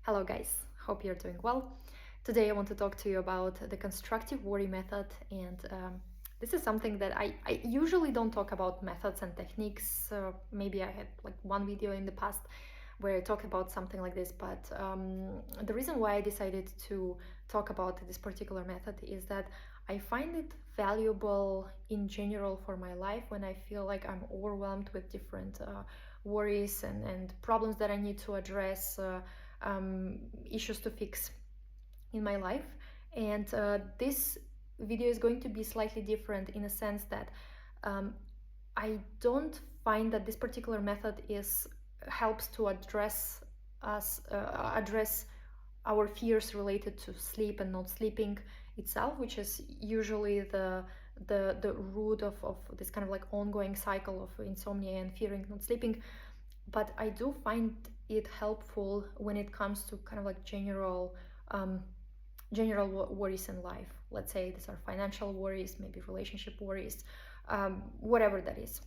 Hello guys, hope you're doing well. Today I want to talk to you about the constructive worry method, and this is something that I usually don't talk about methods and techniques. Maybe I had like one video in the past where I talk about something like this, but the reason why I decided to talk about this particular method is that I find it valuable in general for my life when I feel like I'm overwhelmed with different worries and problems that I need to address. Issues to fix in my life. And this video is going to be slightly different in a sense that I don't find that this particular method helps to address our fears related to sleep and not sleeping itself, which is usually the root of this kind of like ongoing cycle of insomnia and fearing not sleeping. But I do find it helpful when it comes to kind of like general worries in life. Let's say these are financial worries, maybe relationship worries, whatever that is,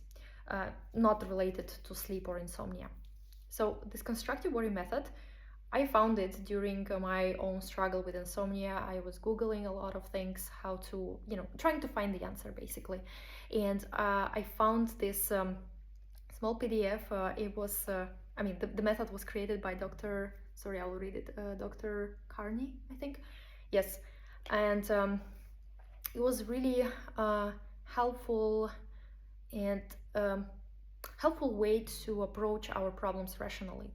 not related to sleep or insomnia. So this constructive worry method, I found it during my own struggle with insomnia. I was Googling a lot of things, how to, trying to find the answer basically. And I found this small PDF. It was, the method was created by sorry, I will read it, Dr. Carney, I think. Yes. And it was really helpful and helpful way to approach our problems rationally.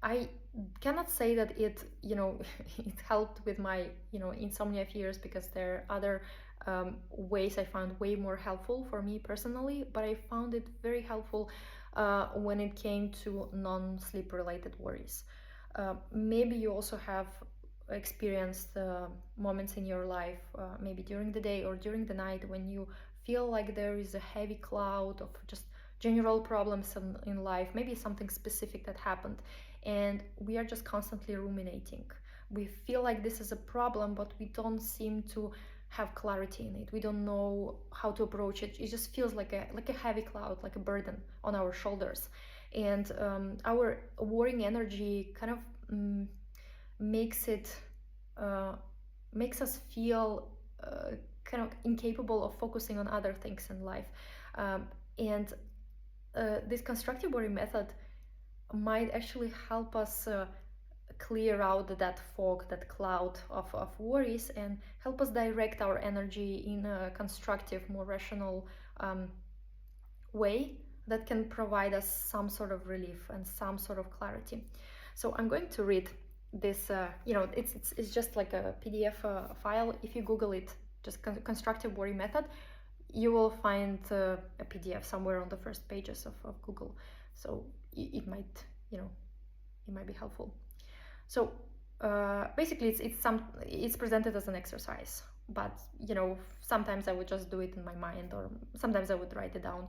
I cannot say that it it helped with my insomnia fears, because there are other ways I found way more helpful for me personally, but I found it very helpful when it came to non-sleep related worries. Maybe you also have experienced moments in your life, maybe during the day or during the night, when you feel like there is a heavy cloud of just general problems in life, maybe something specific that happened, and we are just constantly ruminating. We feel like this is a problem, but we don't seem to have clarity in it. We don't know how to approach it. It just feels like a heavy cloud, like a burden on our shoulders. And our worrying energy kind of makes us feel kind of incapable of focusing on other things in life. And this constructive worry method might actually help us clear out that fog, that cloud of worries, and help us direct our energy in a constructive, more rational way that can provide us some sort of relief and some sort of clarity. So I'm going to read this, it's just like a PDF file. If you Google it, just constructive worry method, you will find a PDF somewhere on the first pages of Google. So it might, it might be helpful. So basically it's presented as an exercise, but sometimes I would just do it in my mind, or sometimes I would write it down.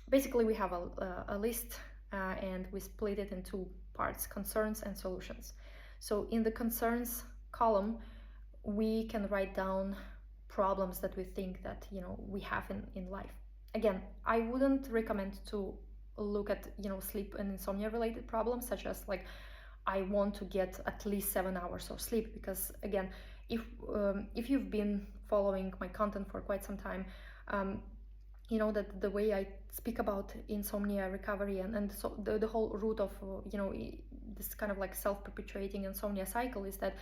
Basically we have a list, and we split it in two parts: concerns and solutions. So in the concerns column, we can write down problems that we think that we have in life. Again, I wouldn't recommend to look at sleep and insomnia related problems, such as like, I want to get at least 7 hours of sleep, because again, if you've been following my content for quite some time, you know that the way I speak about insomnia recovery and so the whole root of this kind of like self-perpetuating insomnia cycle is that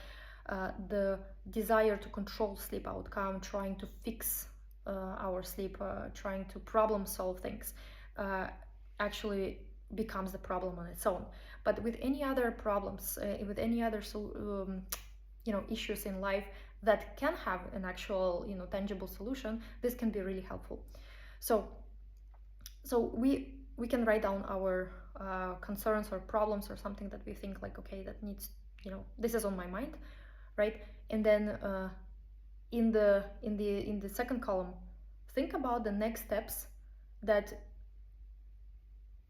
the desire to control sleep outcome, trying to fix our sleep, trying to problem solve things, actually becomes the problem on its own. But with any other problems, with any other issues in life that can have an actual tangible solution, this can be really helpful. So we can write down our concerns or problems or something that we think like, okay, that needs, this is on my mind, right? And then in the second column, think about the next steps that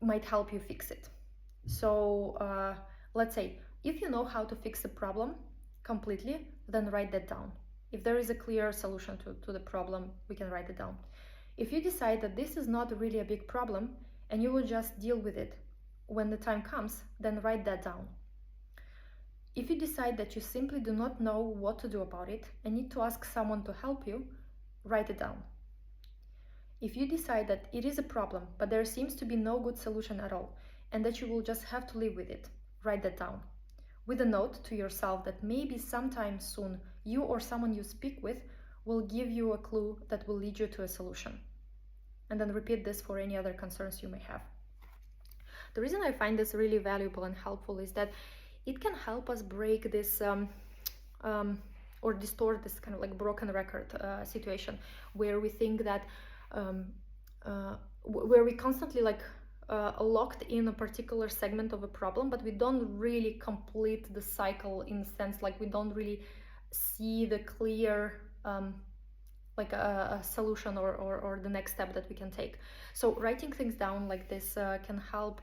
might help you fix it. So let's say if you know how to fix the problem completely, then write that down. If there is a clear solution to the problem, we can write it down. If you decide that this is not really a big problem and you will just deal with it when the time comes, then write that down. If you decide that you simply do not know what to do about it and need to ask someone to help you, write it down. If you decide that it is a problem, but there seems to be no good solution at all, and that you will just have to live with it, write that down. With a note to yourself that maybe sometime soon you or someone you speak with will give you a clue that will lead you to a solution. And then repeat this for any other concerns you may have. The reason I find this really valuable and helpful is that it can help us break this or distort this kind of like broken record situation where we think that where we constantly locked in a particular segment of a problem, but we don't really complete the cycle, in the sense like we don't really see the clear a solution or the next step that we can take. So writing things down like this can help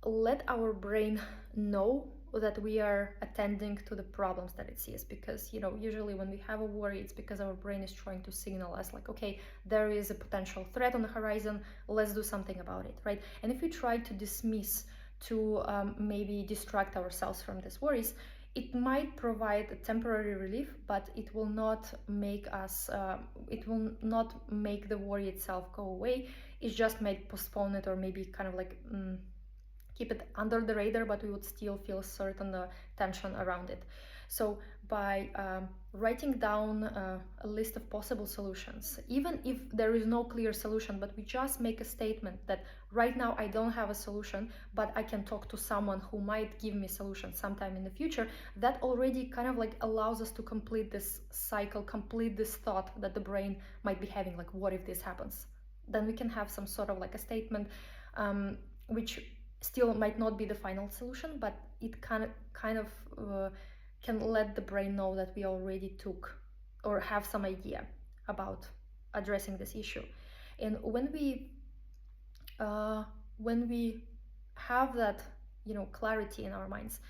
let our brain know that we are attending to the problems that it sees, because usually when we have a worry, it's because our brain is trying to signal us like, okay, there is a potential threat on the horizon, let's do something about it, right? And if we try to dismiss, to maybe distract ourselves from these worries, it might provide a temporary relief, but it will not make us it will not make the worry itself go away. It just might postpone it, or maybe kind of like keep it under the radar, but we would still feel certain tension around it. So by writing down a list of possible solutions, even if there is no clear solution, but we just make a statement that right now I don't have a solution, but I can talk to someone who might give me a solution sometime in the future, that already kind of like allows us to complete this cycle, complete this thought that the brain might be having, like, what if this happens? Then we can have some sort of like a statement which still might not be the final solution, but it kind of can let the brain know that we already took or have some idea about addressing this issue. And when we have that clarity in our minds,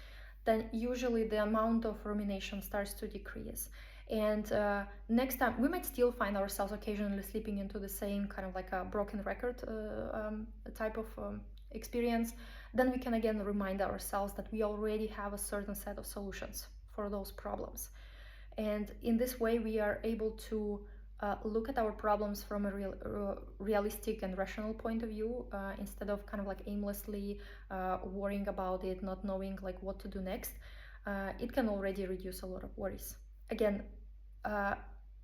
then usually the amount of rumination starts to decrease. And next time we might still find ourselves occasionally slipping into the same kind of like a broken record type of experience. Then we can again remind ourselves that we already have a certain set of solutions for those problems. And in this way we are able to look at our problems from a realistic and rational point of view, instead of kind of like aimlessly worrying about it, not knowing like what to do next. It can already reduce a lot of worries. Again,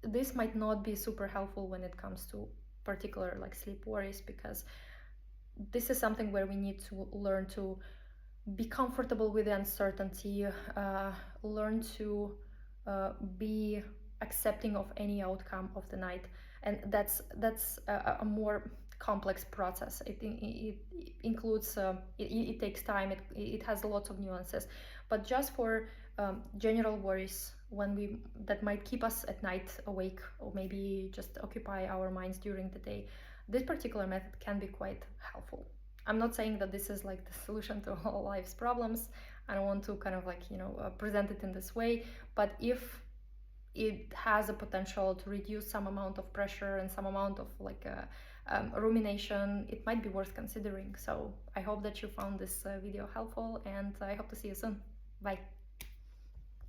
this might not be super helpful when it comes to particular like sleep worries, because this is something where we need to learn to be comfortable with the uncertainty, learn to be accepting of any outcome of the night. And that's a more complex process. It includes it takes time, it has lots of nuances. But just for general worries that might keep us at night awake, or maybe just occupy our minds during the day, this particular method can be quite helpful. I'm not saying that this is like the solution to all life's problems. I don't want to kind of like present it in this way, but if it has a potential to reduce some amount of pressure and some amount of like rumination, it might be worth considering. So I hope that you found this video helpful, and I hope to see you soon. Bye.